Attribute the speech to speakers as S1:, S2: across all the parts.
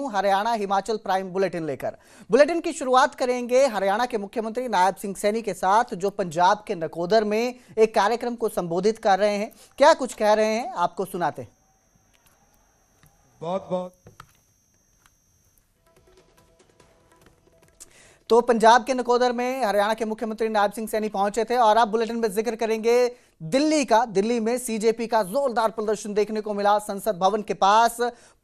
S1: हूं Haryana Himachal prime bulletin लेकर। Bulletin की शुरुआत करेंगे हरियाणा के मुख्यमंत्री नायब सिंह सैनी के साथ, जो पंजाब के नकोदर में एक कार्यक्रम को संबोधित कर रहे हैं। क्या कुछ कह रहे हैं आपको सुनाते हैं।
S2: बहुत बहुत
S1: तो पंजाब के नकोदर में हरियाणा के मुख्यमंत्री नायब सिंह सैनी पहुंचे थे और अब बुलेटिन में जिक्र करेंगे दिल्ली का। दिल्ली में सीजेपी का जोरदार प्रदर्शन देखने को मिला। संसद भवन के पास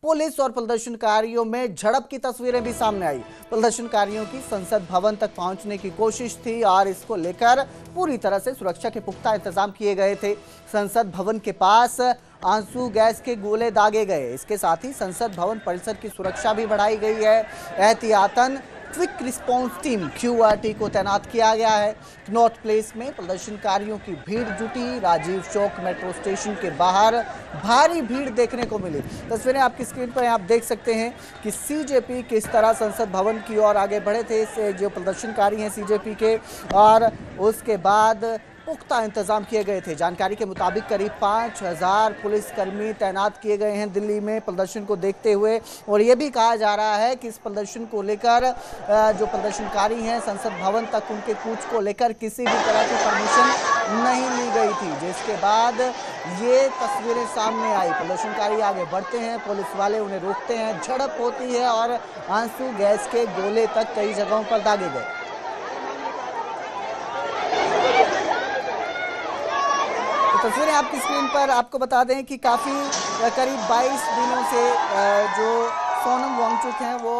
S1: पुलिस और प्रदर्शनकारियों में झड़प की तस्वीरें भी सामने आई। प्रदर्शनकारियों की संसद भवन तक पहुंचने की कोशिश थी और इसको लेकर पूरी तरह से सुरक्षा के पुख्ता इंतजाम किए गए थे। संसद भवन के पास आंसू गैस के गोले दागे गए। इसके साथ ही संसद भवन परिसर की सुरक्षा भी बढ़ाई गई है। एहतियातन क्विक रिस्पांस टीम क्यूआरटी को तैनात किया गया है। नॉर्थ प्लेस में प्रदर्शनकारियों की भीड़ जुटी। राजीव चौक मेट्रो स्टेशन के बाहर भारी भीड़ देखने को मिली। तस्वीरें आपकी स्क्रीन पर आप देख सकते हैं कि सीजेपी किस तरह संसद भवन की ओर आगे बढ़े थे, जो प्रदर्शनकारी हैं सीजेपी के, और उसके बाद पुख्ता इंतजाम किए गए थे। जानकारी के मुताबिक करीब 5000 पुलिसकर्मी तैनात किए गए हैं दिल्ली में प्रदर्शन को देखते हुए। और ये भी कहा जा रहा है कि इस प्रदर्शन को लेकर जो प्रदर्शनकारी हैं संसद भवन तक उनके कूच को लेकर किसी भी तरह की परमिशन नहीं ली गई थी, जिसके बाद ये तस्वीरें सामने आई। प्रदर्शनकारी आगे बढ़ते हैं, पुलिस वाले उन्हें रोकते हैं, झड़प होती है और आंसू गैस के गोले तक कई जगहों पर दागे गए। तस्वीरें आपकी स्क्रीन पर आपको बता दें कि काफ़ी करीब 22 दिनों से जो सोनम वांगचुक हैं वो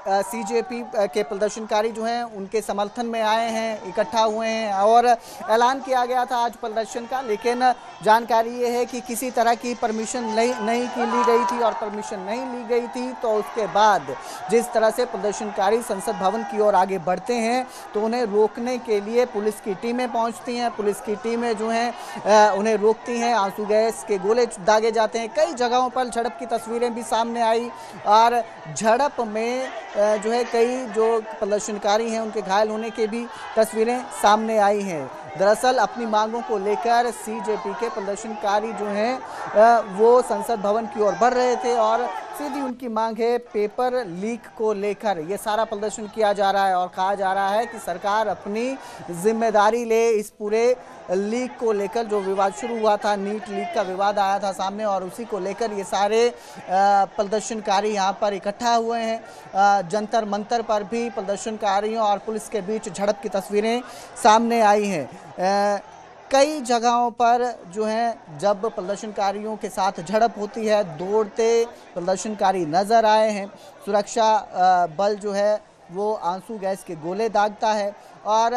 S1: सीजेपी के प्रदर्शनकारी जो हैं उनके समर्थन में आए हैं, इकट्ठा हुए हैं और ऐलान किया गया था आज प्रदर्शन का। लेकिन जानकारी ये है कि किसी तरह की परमिशन नहीं ली गई थी और परमिशन नहीं ली गई थी। तो उसके बाद जिस तरह से प्रदर्शनकारी संसद भवन की ओर आगे बढ़ते हैं तो उन्हें रोकने के लिए पुलिस की टीमें पहुंचती हैं। पुलिस की टीमें जो हैं उन्हें रोकती हैं, आंसू गैस के गोले दागे जाते हैं। कई जगहों पर झड़प की तस्वीरें भी सामने आई और झड़प में जो है कई जो प्रदर्शनकारी हैं उनके घायल होने की भी तस्वीरें सामने आई हैं। दरअसल अपनी मांगों को लेकर सीजेपी के प्रदर्शनकारी जो हैं वो संसद भवन की ओर बढ़ रहे थे और सीधी उनकी मांग है पेपर लीक को लेकर। ये सारा प्रदर्शन किया जा रहा है और कहा जा रहा है कि सरकार अपनी जिम्मेदारी ले इस पूरे लीक को लेकर। जो विवाद शुरू हुआ था, नीट लीक का विवाद आया था सामने और उसी को लेकर ये सारे प्रदर्शनकारी यहाँ पर इकट्ठा हुए हैं। जंतर मंतर पर भी प्रदर्शनकारियों और पुलिस के बीच झड़प की तस्वीरें सामने आई हैं। कई जगहों पर जो है जब प्रदर्शनकारियों के साथ झड़प होती है, दौड़ते प्रदर्शनकारी नजर आए हैं। सुरक्षा बल जो है वो आंसू गैस के गोले दागता है और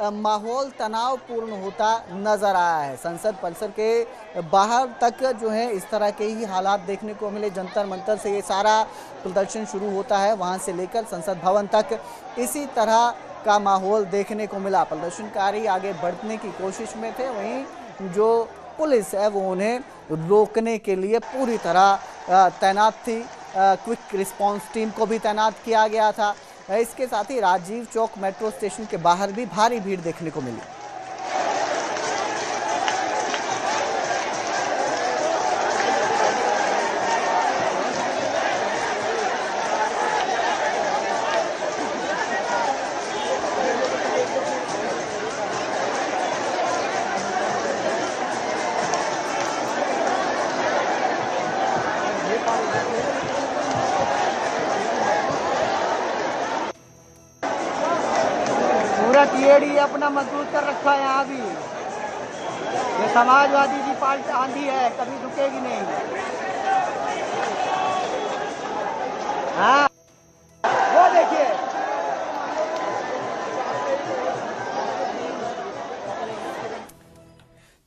S1: माहौल तनावपूर्ण होता नजर आया है। संसद परिसर के बाहर तक जो है इस तरह के ही हालात देखने को मिले। जंतर मंतर से ये सारा प्रदर्शन शुरू होता है, वहां से लेकर संसद भवन तक इसी तरह का माहौल देखने को मिला। प्रदर्शनकारी आगे बढ़ने की कोशिश में थे, वहीं जो पुलिस है वो उन्हें रोकने के लिए पूरी तरह तैनात थी। क्विक रिस्पांस टीम को भी तैनात किया गया था। इसके साथ ही राजीव चौक मेट्रो स्टेशन के बाहर भी भारी भीड़ देखने को मिली।
S3: पूरा टीएडी अपना मजबूत कर रखा है। यहाँ भी ये समाजवादी की पार्टी आंधी है, कभी रुकेगी नहीं। हाँ वो देखिए,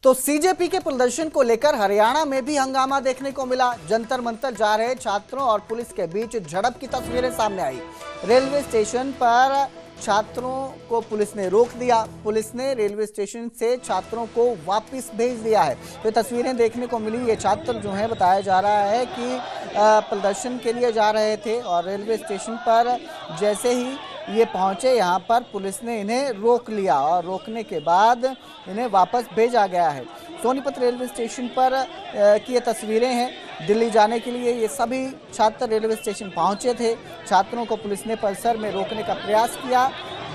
S1: तो सीजेपी के प्रदर्शन को लेकर हरियाणा में भी हंगामा देखने को मिला। जंतर मंतर जा रहे छात्रों और पुलिस के बीच झड़प की तस्वीरें सामने आई। रेलवे स्टेशन पर छात्रों को पुलिस ने रोक दिया। पुलिस ने रेलवे स्टेशन से छात्रों को वापस भेज दिया है। तो तस्वीरें देखने को मिली। ये छात्र जो है बताया जा रहा है कि प्रदर्शन के लिए जा रहे थे और रेलवे स्टेशन पर जैसे ही ये पहुंचे यहाँ पर पुलिस ने इन्हें रोक लिया और रोकने के बाद इन्हें वापस भेजा गया है। सोनीपत रेलवे स्टेशन पर की ये तस्वीरें हैं। दिल्ली जाने के लिए ये सभी छात्र रेलवे स्टेशन पहुंचे थे। छात्रों को पुलिस ने परिसर में रोकने का प्रयास किया,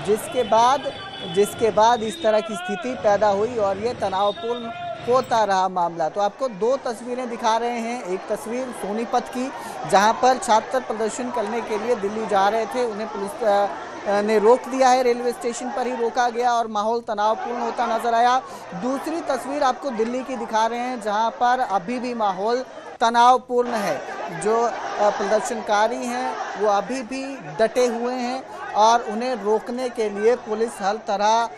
S1: जिसके बाद इस तरह की स्थिति पैदा हुई और ये तनावपूर्ण होता रहा मामला। तो आपको दो तस्वीरें दिखा रहे हैं। एक तस्वीर सोनीपत की, जहां पर छात्र प्रदर्शन करने के लिए दिल्ली जा रहे थे, उन्हें पुलिस ने रोक दिया है, रेलवे स्टेशन पर ही रोका गया और माहौल तनावपूर्ण होता नजर आया। दूसरी तस्वीर आपको दिल्ली की दिखा रहे हैं, जहां पर अभी भी माहौल तनावपूर्ण है। जो प्रदर्शनकारी हैं वो अभी भी डटे हुए हैं और उन्हें रोकने के लिए पुलिस हर तरह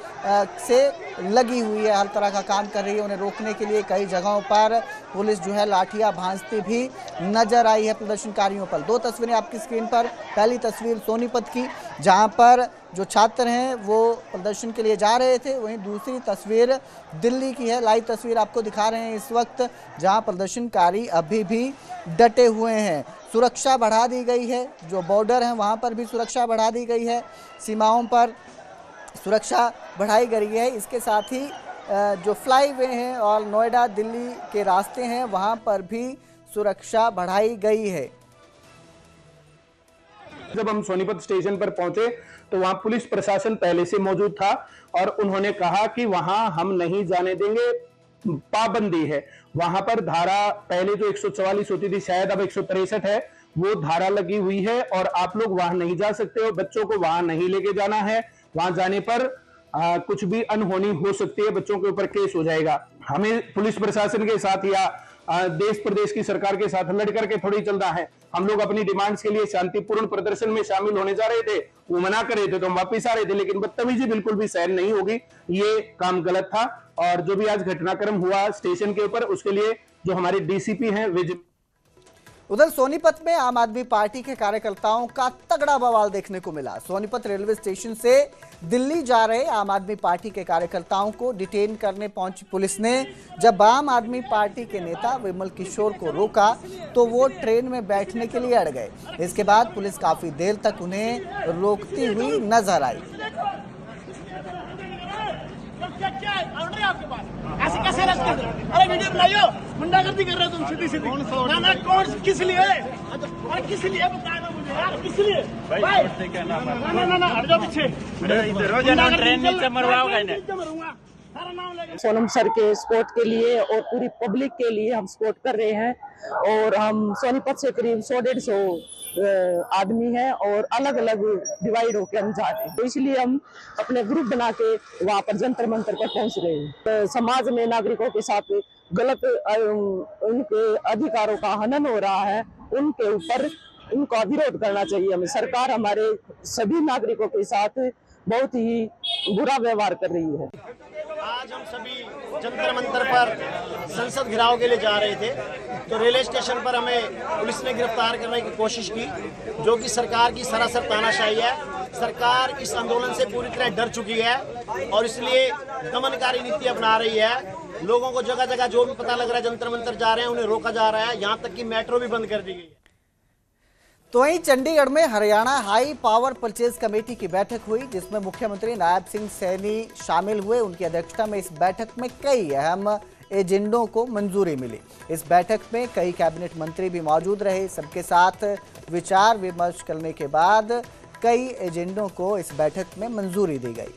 S1: से लगी हुई है, हर तरह का काम कर रही है। उन्हें रोकने के लिए कई जगहों पर पुलिस जो है लाठियां भांजती भी नजर आई है प्रदर्शनकारियों पर। दो तस्वीरें आपकी स्क्रीन पर, पहली तस्वीर सोनीपत की जहां पर जो छात्र हैं वो प्रदर्शन के लिए जा रहे थे, वहीं दूसरी तस्वीर दिल्ली की है। लाइव तस्वीर आपको दिखा रहे हैं इस वक्त, जहां प्रदर्शनकारी अभी भी डटे हुए हैं। सुरक्षा बढ़ा दी गई है, जो बॉर्डर है वहां पर भी सुरक्षा बढ़ा दी गई है, सीमाओं पर सुरक्षा बढ़ाई गई है। इसके साथ ही जो फ्लाईवे हैं और नोएडा दिल्ली के रास्ते हैं वहां पर भी सुरक्षा बढ़ाई गई है।
S4: जब हम सोनीपत स्टेशन पर पहुंचे तो वहां पुलिस प्रशासन पहले से मौजूद था और उन्होंने कहा कि वहां हम नहीं जाने देंगे, पाबंदी है। वहां पर धारा पहले जो 144 होती थी, शायद अब 163 है, वो धारा लगी हुई है और आप लोग वहां नहीं जा सकते हो। बच्चों को वहां नहीं लेके जाना है, वहां जाने पर कुछ भी अनहोनी हो सकती है, बच्चों के ऊपर केस हो जाएगा। हमें पुलिस प्रशासन के साथ या देश प्रदेश की सरकार के साथ लड़ करके थोड़ी चलना है। हम लोग अपनी डिमांड्स के लिए शांतिपूर्ण प्रदर्शन में शामिल होने जा रहे थे, वो मना कर रहे थे तो हम वापस आ रहे थे, लेकिन बदतमीजी बिल्कुल भी सहन नहीं होगी। ये काम गलत था और जो भी आज घटनाक्रम हुआ स्टेशन के ऊपर, उसके लिए जो हमारे डीसीपी हैं विजय।
S1: उधर सोनीपत में आम आदमी पार्टी के कार्यकर्ताओं का तगड़ा बवाल देखने को मिला। सोनीपत रेलवे स्टेशन से दिल्ली जा रहे आम आदमी पार्टी के कार्यकर्ताओं को डिटेन करने पहुंची पुलिस ने जब आम आदमी पार्टी के नेता विमल किशोर को रोका तो वो ट्रेन में बैठने के लिए अड़ गए। इसके बाद पुलिस काफी देर तक उन्हें रोकती हुई नजर आई।
S5: आपके पास ऐसे कैसे रखते हो? अरे वीडियो बनाइयो, गुंडागर्दी कर रहे हो तुम सीधी सीधी। ना कौन किस लिए? अरे किस लिए बताया ना मुझे यार, किस लिए? भाई ना हट जाओ पीछे। इधर ट्रेन नीचे मरवाओगे इन्हें।
S6: सोनम सर के सपोर्ट के लिए और पूरी पब्लिक के लिए हम सपोर्ट कर रहे हैं और हम सोनीपत से करीब 100-150 आदमी हैं और अलग अलग डिवाइड होकर हम जा रहे हैं। तो इसलिए हम अपने ग्रुप बना के वहाँ पर जंतर मंतर पर पहुँच रहे हैं। समाज में नागरिकों के साथ गलत उनके अधिकारों का हनन हो रहा है, उनके ऊपर उनका विरोध करना चाहिए हमें। सरकार हमारे सभी नागरिकों के साथ बहुत ही बुरा व्यवहार कर रही है।
S5: आज हम सभी जंतर मंतर पर संसद घेराव के लिए जा रहे थे तो रेलवे स्टेशन पर हमें पुलिस ने गिरफ्तार करने की कोशिश की, जो कि सरकार की सरासर तानाशाही है। सरकार इस आंदोलन से पूरी तरह डर चुकी है और इसलिए दमनकारी नीति अपना रही है। लोगों को जगह जगह जो भी पता लग रहा है जंतर मंतर जा रहे हैं उन्हें रोका जा रहा है, यहाँ तक कि मेट्रो भी बंद कर दी गई है।
S1: तो वहीं चंडीगढ़ में Haryana high power purchase committee की बैठक हुई, जिसमें मुख्यमंत्री नायब सिंह सैनी शामिल हुए। उनकी अध्यक्षता में इस बैठक में कई अहम एजेंडों को मंजूरी मिली। इस बैठक में कई कैबिनेट मंत्री भी मौजूद रहे। सबके साथ विचार विमर्श करने के बाद कई एजेंडों को इस बैठक में मंजूरी दी गई।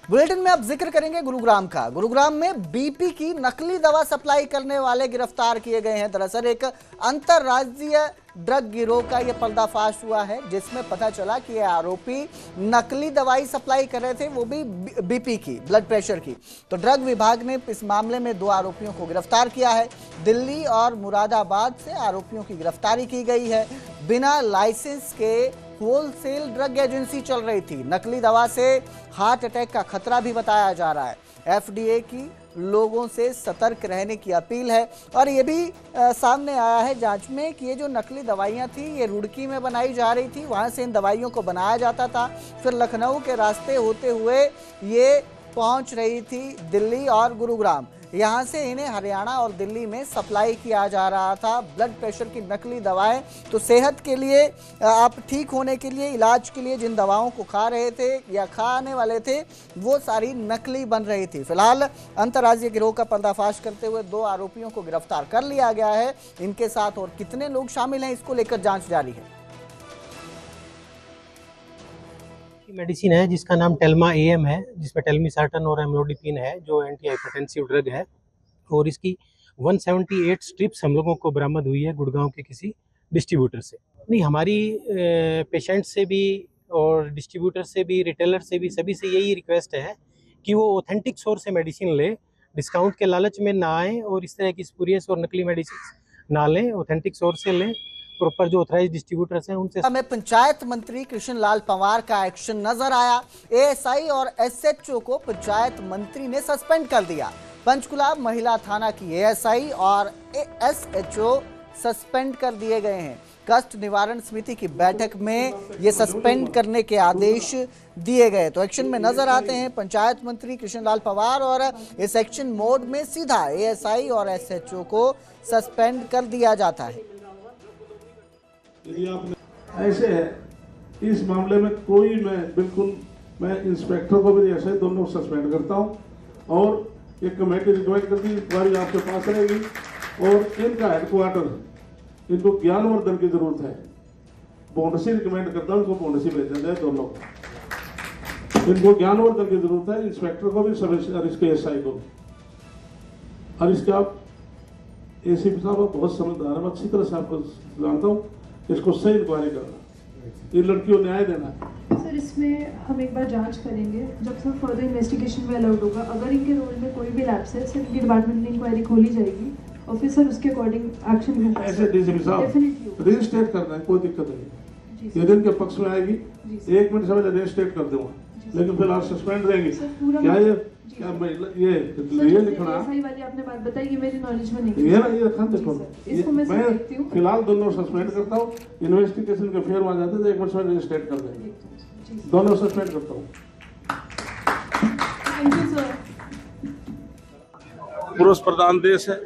S1: बुलेटिन में अब जिक्र करेंगे गुरुग्राम का। गुरुग्राम में बीपी की नकली दवा सप्लाई करने वाले गिरफ्तार किए गए हैं। दरअसल एक अंतरराज्यीय ड्रग गिरोह का यह पर्दाफाश हुआ है, जिसमें पता चला कि ये आरोपी नकली दवाई सप्लाई कर रहे थे, वो भी बीपी की, ब्लड प्रेशर की। तो ड्रग विभाग ने इस मामले में 2 आरोपियों को गिरफ्तार किया है। दिल्ली और मुरादाबाद से आरोपियों की गिरफ्तारी की गई है। बिना लाइसेंस के होलसेल ड्रग एजेंसी चल रही थी। नकली दवा से हार्ट अटैक का खतरा भी बताया जा रहा है। एफडीए की लोगों से सतर्क रहने की अपील है। और ये भी सामने आया है जांच में कि ये जो नकली दवाइयाँ थी ये रुड़की में बनाई जा रही थी, वहाँ से इन दवाइयों को बनाया जाता था, फिर लखनऊ के रास्ते होते हुए ये पहुँच रही थी दिल्ली और गुरुग्राम। यहाँ से इन्हें हरियाणा और दिल्ली में सप्लाई किया जा रहा था। ब्लड प्रेशर की नकली दवाएं। तो सेहत के लिए, आप ठीक होने के लिए, इलाज के लिए जिन दवाओं को खा रहे थे या खाने वाले थे, वो सारी नकली बन रही थी। फिलहाल अंतर्राज्यीय गिरोह का पर्दाफाश करते हुए 2 आरोपियों को गिरफ्तार कर लिया गया है। इनके साथ और कितने लोग शामिल हैं, इसको लेकर जांच जारी है।
S7: मेडिसिन है जिसका नाम टेल्मा AM है, जिसमें टेल्मिसार्टन और एम्लोडिपिन है, जो एंटी हाइपरटेंसिव ड्रग है। और इसकी 178 स्ट्रिप्स हम लोगों को बरामद हुई है गुड़गांव के किसी डिस्ट्रीब्यूटर से। नहीं, हमारी पेशेंट से भी और डिस्ट्रीब्यूटर से भी, रिटेलर से भी, सभी से यही रिक्वेस्ट है कि वो ऑथेंटिक सोर्स से मेडिसिन ले, डिस्काउंट के लालच में ना आए और इस तरह की स्पूरियस और नकली मेडिसिन ना लें, ऑथेंटिक सोर्स से लें। प्रॉपर जो ऑथराइज्ड डिस्ट्रीब्यूटर्स हैं उनसे।
S1: में पंचायत मंत्री कृष्ण लाल पंवार का एक्शन नजर आया। ASI और SHO को पंचायत मंत्री ने सस्पेंड कर दिया। पंचकुला महिला थाना की ASI और SHO सस्पेंड कर दिए गए हैं। कष्ट निवारण समिति की बैठक में ये सस्पेंड करने के आदेश दिए गए। तो एक्शन में नजर आते हैं पंचायत मंत्री कृष्णलाल पंवार और इस एक्शन मोड में सीधा ASI और SHO को सस्पेंड कर दिया जाता है।
S2: यदि आप ऐसे है, इस मामले में कोई मैं इंस्पेक्टर को भी ऐसे दोनों सस्पेंड करता हूं और एक कमेटी रिकमेंड कर दी, इंक्वायरी आपके पास रहेगी। और इनका हेडक्वार्टर, इनको ज्ञानवर्धन की जरूरत है, बोनसी रिकमेंड करता हूं, इनको बोनसी भेजा जाए दोनों को। इनको ज्ञानवर्धन की जरूरत है, इंस्पेक्टर को भी और इसके SI को। और इसके आप ACP साहब बहुत समझदार है, मैं अच्छी तरह से आपको जानता हूँ। इसको सही इंक्वायरी करना, ये लड़कियों न्याय देना है।
S8: सर, इसमें हम एक बार जांच करेंगे, जब सर फर्दर इन्वेस्टिगेशन में अलाउड होगा। अगर इनके रोल में कोई भी लैप्स है, सर इनकी डिपार्टमेंट में इंक्वायरी खोली जाएगी और फिर सर उसके अकॉर्डिंग एक्शन होगा। ऐसे
S2: DCP साहब रीइंस्टेट करना है, कोई दिक्कत नहीं। यदि इनके पक्ष में आएगी 1 मिनट समय रीइंस्टेट कर दूंगा, लेकिन फिलहाल सस्पेंड रहेंगे। क्या ये लिखना
S8: वाली आपने बात बताई, ये मेरी नॉलेज में नहीं
S2: ये ना, ये रखा देखो,
S8: इसको मैं देखती हूं।
S2: फिलहाल दोनों सस्पेंड करता हूँ। इन्वेस्टिगेशन के फेयर आ जाते तो 1 मिनट में रीइंस्टेट कर देंगे। दोनों सस्पेंड करता हूँ।
S8: Thank you sir.
S2: पुरुष प्रधान देश है,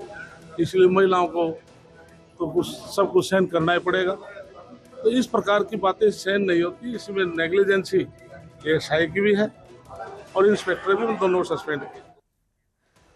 S2: इसलिए महिलाओं को तो कुछ सब कुछ सहन करना ही पड़ेगा। तो इस प्रकार की बातें सहन नहीं होती। इसमें नेग्लिजेंसी ASI की भी है और इंस्पेक्टर भी, दोनों सस्पेंड है।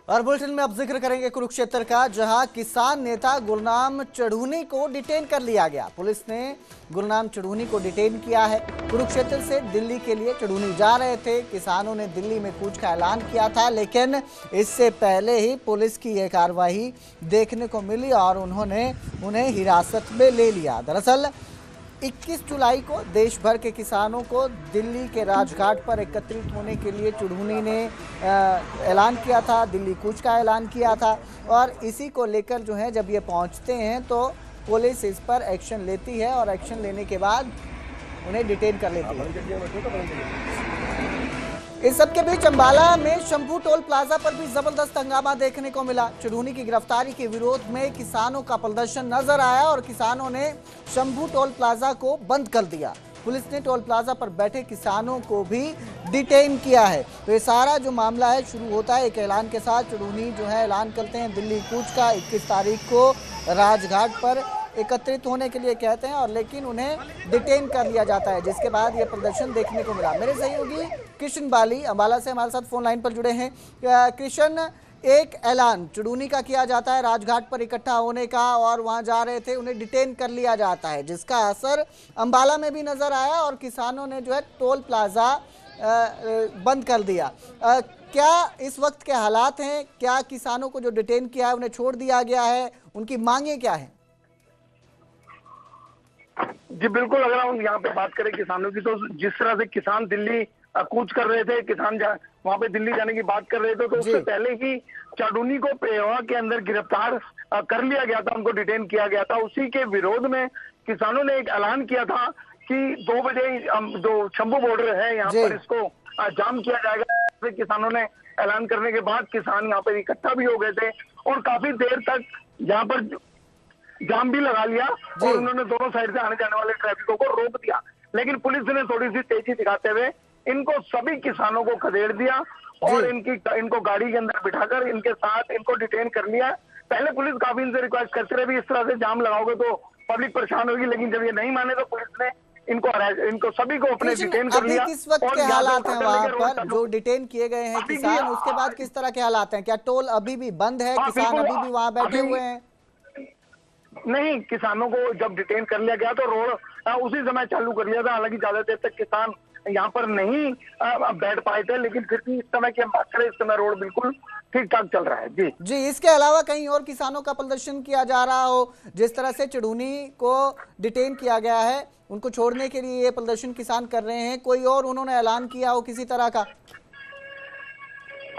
S1: और बुलेटिन में अब जिक्र करेंगे कुरुक्षेत्र का, जहां किसान नेता गुरनाम चढ़ूनी को डिटेन कर लिया गया। पुलिस ने गुरनाम चढ़ूनी को डिटेन किया है। कुरुक्षेत्र से दिल्ली के लिए चढ़ूनी जा रहे थे। किसानों ने दिल्ली में कूच का ऐलान किया था, लेकिन इससे पहले ही पुलिस की यह कार्रवाई देखने को मिली और उन्होंने उन्हें हिरासत में ले लिया। दरअसल 21 जुलाई को देश भर के किसानों को दिल्ली के राजघाट पर एकत्रित होने के लिए चढ़ूनी ने ऐलान किया था, दिल्ली कूच का ऐलान किया था। और इसी को लेकर जो है, जब ये पहुंचते हैं तो पुलिस इस पर एक्शन लेती है और एक्शन लेने के बाद उन्हें डिटेन कर लेती है। इस सबके बीच अंबाला में शंभू टोल प्लाजा पर भी जबरदस्त हंगामा देखने को मिला। चढ़ूनी की गिरफ्तारी के विरोध में किसानों का प्रदर्शन नजर आया और किसानों ने शंभू टोल प्लाजा को बंद कर दिया। पुलिस ने टोल प्लाजा पर बैठे किसानों को भी डिटेन किया है। तो ये सारा जो मामला है शुरू होता है एक ऐलान के साथ। चढ़ूनी जो है ऐलान करते हैं दिल्ली कूच का, 21 तारीख को राजघाट पर एकत्रित होने के लिए कहते हैं, और लेकिन उन्हें डिटेन कर लिया जाता है, जिसके बाद ये प्रदर्शन देखने को मिला। मेरे सहयोगी कृष्ण बाली अंबाला से हमारे साथ फोन लाइन पर जुड़े हैं। कृष्ण, एक ऐलान चढ़ूनी का किया जाता है राजघाट पर इकट्ठा होने का, और वहां जा रहे थे, उन्हें डिटेन कर लिया जाता है, जिसका असर अंबाला में भी नजर आया और किसानों ने जो है टोल प्लाजा बंद कर दिया। क्या इस वक्त के हालात हैं? क्या किसानों को जो डिटेन किया है उन्हें छोड़ दिया गया है? उनकी मांगे क्या है?
S9: जी बिल्कुल, अगर हम यहाँ पे बात करें किसानों की, तो जिस तरह से किसान दिल्ली कूच कर रहे थे, किसान वहाँ पे दिल्ली जाने की बात कर रहे थे, तो उससे पहले ही चढ़ूनी को पेहोवा के अंदर गिरफ्तार कर लिया गया था, उनको डिटेन किया गया था। उसी के विरोध में किसानों ने एक ऐलान किया था कि 2 बजे जो शंभू बॉर्डर है यहाँ पर, इसको जाम किया जाएगा। किसानों ने ऐलान करने के बाद किसान यहाँ पर इकट्ठा भी हो गए थे और काफी देर तक यहाँ पर जाम भी लगा लिया और उन्होंने दोनों साइड से आने जाने वाले ट्रैफिकों को रोक दिया। लेकिन पुलिस ने थोड़ी सी तेजी दिखाते हुए इनको सभी किसानों को खदेड़ दिया और इनको गाड़ी के अंदर बिठाकर इनके साथ इनको डिटेन कर लिया। पहले पुलिस काफी इनसे रिक्वेस्ट करती रही, इस तरह से जाम लगाओगे तो पब्लिक परेशान होगी, लेकिन जब ये नहीं माने तो पुलिस ने इनको सभी को अपने डिटेन कर लिया।
S1: किस वक्त के हालात हैं वहाँ पर जो डिटेन किए गए हैं किसान, उसके बाद किस तरह के हालात हैं? क्या टोल अभी भी बंद है? किसान अभी भी वहाँ बैठे हुए हैं?
S9: नहीं, किसानों को जब डिटेन कर लिया गया तो रोड उसी समय चालू कर लिया था। हालांकि ज्यादा देर तक किसान यहाँ पर नहीं बैठ पाए थे, लेकिन फिर भी इस समय की हम बात करें, इस समय रोड बिल्कुल ठीक ठाक चल रहा है। जी,
S1: इसके अलावा कहीं और किसानों का प्रदर्शन किया जा रहा हो? जिस तरह से चुड़ूनी को डिटेन किया गया है, उनको छोड़ने के लिए ये प्रदर्शन किसान कर रहे हैं, कोई और उन्होंने ऐलान किया हो किसी तरह का?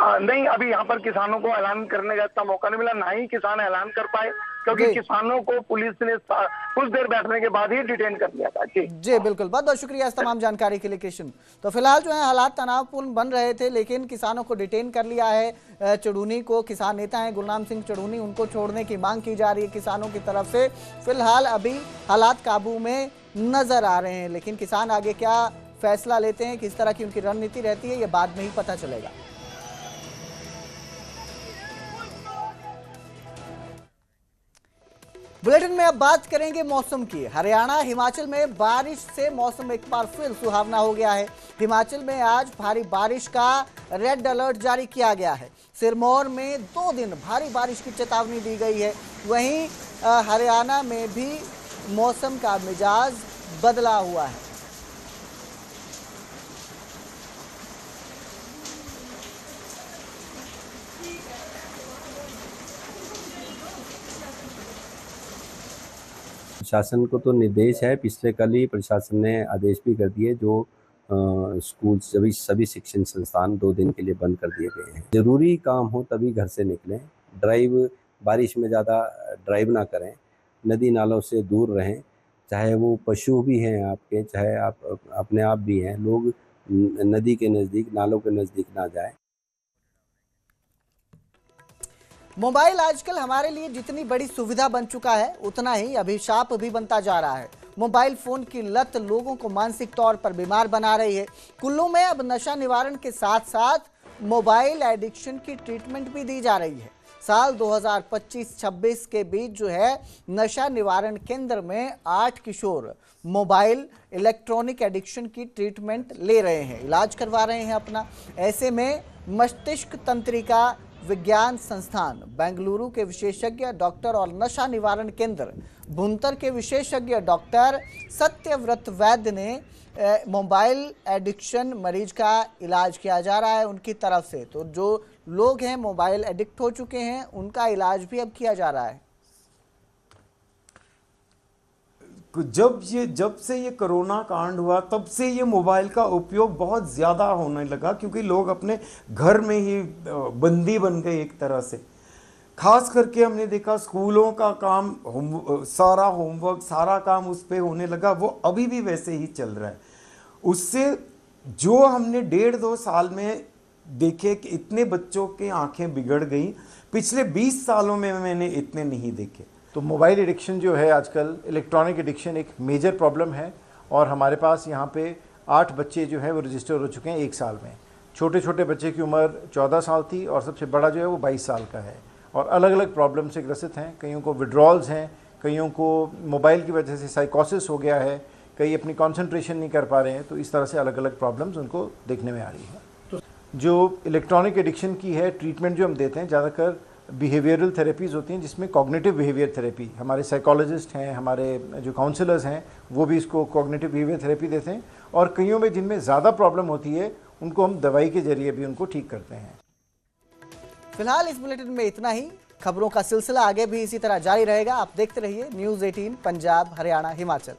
S9: नहीं, अभी यहाँ पर किसानों को ऐलान करने का इतना मौका नहीं मिला, ना ही किसान ऐलान कर पाए, क्योंकि किसानों को पुलिस ने कुछ देर बैठने के बाद ही डिटेन कर लिया था।
S1: जी बिल्कुल, बहुत बहुत शुक्रिया इस तमाम जानकारी के लिए कृष्ण। तो फिलहाल जो है हालात तनावपूर्ण बन रहे थे, लेकिन किसानों को डिटेन कर लिया है। चुड़ूनी को किसान नेता हैं गुरनाम सिंह चुड़ूनी, उनको छोड़ने की मांग की जा रही है किसानों की तरफ से। फिलहाल अभी हालात काबू में नजर आ रहे हैं, लेकिन किसान आगे क्या फैसला लेते हैं, किस तरह की उनकी रणनीति रहती है, ये बाद में ही पता चलेगा। बुलेटिन में अब बात करेंगे मौसम की। हरियाणा हिमाचल में बारिश से मौसम एक बार फिर सुहावना हो गया है। हिमाचल में आज भारी बारिश का रेड अलर्ट जारी किया गया है। सिरमौर में 2 दिन भारी बारिश की चेतावनी दी गई है। वहीं हरियाणा में भी मौसम का मिजाज बदला हुआ है।
S10: प्रशासन को तो निर्देश है, पिछले कल ही प्रशासन ने आदेश भी कर दिए, जो स्कूल सभी शिक्षण संस्थान 2 दिन के लिए बंद कर दिए गए हैं। जरूरी काम हो तभी घर से निकलें। ड्राइव बारिश में ज़्यादा ड्राइव ना करें, नदी नालों से दूर रहें, चाहे वो पशु भी हैं आपके, चाहे आप अपने आप भी हैं। लोग नदी के नज़दीक, नालों के नज़दीक ना जाएं।
S1: मोबाइल आजकल हमारे लिए जितनी बड़ी सुविधा बन चुका है, उतना ही अभिशाप भी बनता जा रहा है। मोबाइल फोन की लत लोगों को मानसिक तौर पर बीमार बना रही है। कुल्लू में अब नशा निवारण के साथ साथ मोबाइल एडिक्शन की ट्रीटमेंट भी दी जा रही है। साल 2025-26 के बीच जो है नशा निवारण केंद्र में 8 किशोर मोबाइल इलेक्ट्रॉनिक एडिक्शन की ट्रीटमेंट ले रहे हैं, इलाज करवा रहे हैं अपना। ऐसे में मस्तिष्क तंत्रिका विज्ञान संस्थान बेंगलुरु के विशेषज्ञ डॉक्टर और नशा निवारण केंद्र भुंतर के विशेषज्ञ डॉक्टर सत्यव्रत वैद्य ने मोबाइल एडिक्शन मरीज का इलाज किया जा रहा है उनकी तरफ से। तो जो लोग हैं मोबाइल एडिक्ट हो चुके हैं, उनका इलाज भी अब किया जा रहा है।
S11: जब से ये कोरोना कांड हुआ, तब से ये मोबाइल का उपयोग बहुत ज़्यादा होने लगा, क्योंकि लोग अपने घर में ही बंदी बन गए एक तरह से। खास करके हमने देखा स्कूलों का काम, सारा होमवर्क, सारा काम उस पर होने लगा। वो अभी भी वैसे ही चल रहा है। उससे जो हमने 1.5-2 साल में देखे कि इतने बच्चों की आंखें बिगड़ गई, पिछले 20 सालों में मैंने इतने नहीं देखे।
S12: तो मोबाइल एडिक्शन जो है आजकल, इलेक्ट्रॉनिक एडिक्शन एक मेजर प्रॉब्लम है। और हमारे पास यहाँ पे 8 बच्चे जो हैं वो रजिस्टर हो चुके हैं 1 साल में। छोटे छोटे बच्चे की उम्र 14 साल थी और सबसे बड़ा जो है वो 22 साल का है, और अलग अलग प्रॉब्लम से ग्रसित हैं। कईयों को विड्रॉल्स हैं, कईयों को मोबाइल की वजह से साइकोसिस हो गया है, कई अपनी कंसंट्रेशन नहीं कर पा रहे हैं। तो इस तरह से अलग अलग प्रॉब्लम्स उनको देखने में आ रही है। तो जो इलेक्ट्रॉनिक एडिक्शन की है ट्रीटमेंट जो हम देते हैं, ज़्यादातर बिहेवियरल थेरेपीज़ होती हैं, जिसमें कॉग्निटिव बिहेवियर थेरेपी, हमारे साइकोलॉजिस्ट हैं, हमारे जो काउंसलर्स हैं, वो भी इसको कॉग्निटिव बिहेवियर थेरेपी देते हैं। और कईयों में जिनमें ज़्यादा प्रॉब्लम होती है, उनको हम दवाई के जरिए भी उनको ठीक करते हैं।
S1: फिलहाल इस बुलेटिन में इतना ही। खबरों का सिलसिला आगे भी इसी तरह जारी रहेगा। आप देखते रहिए न्यूज़ 18 पंजाब, हरियाणा, हिमाचल।